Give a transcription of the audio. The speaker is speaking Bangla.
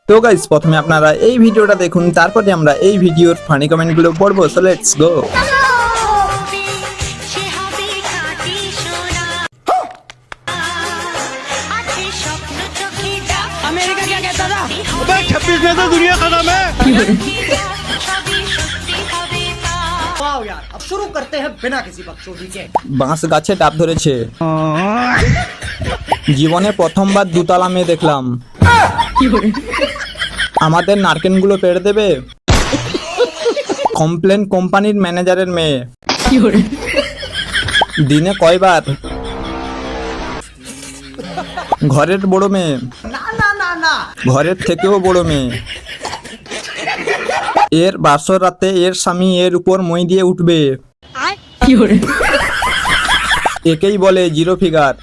তো গাইস, প্রথমে আপনারা এই ভিডিওটা দেখুন, তারপরে আমরা এই ভিডিওর ফানি কমেন্টগুলো পড়বো। So let's go. अमेरिका क्या कहता था? 26 में तो दुनिया खत्म है। वाओ यार, अब शुरू करते हैं बिना किसी बकचोदी के। বাঁশ গাছে ডাব ধরেছে। জীবনে প্রথমবার দুতলা মেয়ে দেখলাম। আমাদের নারকেলগুলো পেড়ে দেবে। কমপ্লেন কোম্পানির ম্যানেজারের মেয়ে। দিনে কয়বার? ঘরের বড় মেয়ে, ঘরের থেকেও বড় মেয়ে। এর বাসর রাতে এর স্বামী এর উপর মই দিয়ে উঠবে। একেই বলে জিরো ফিগার।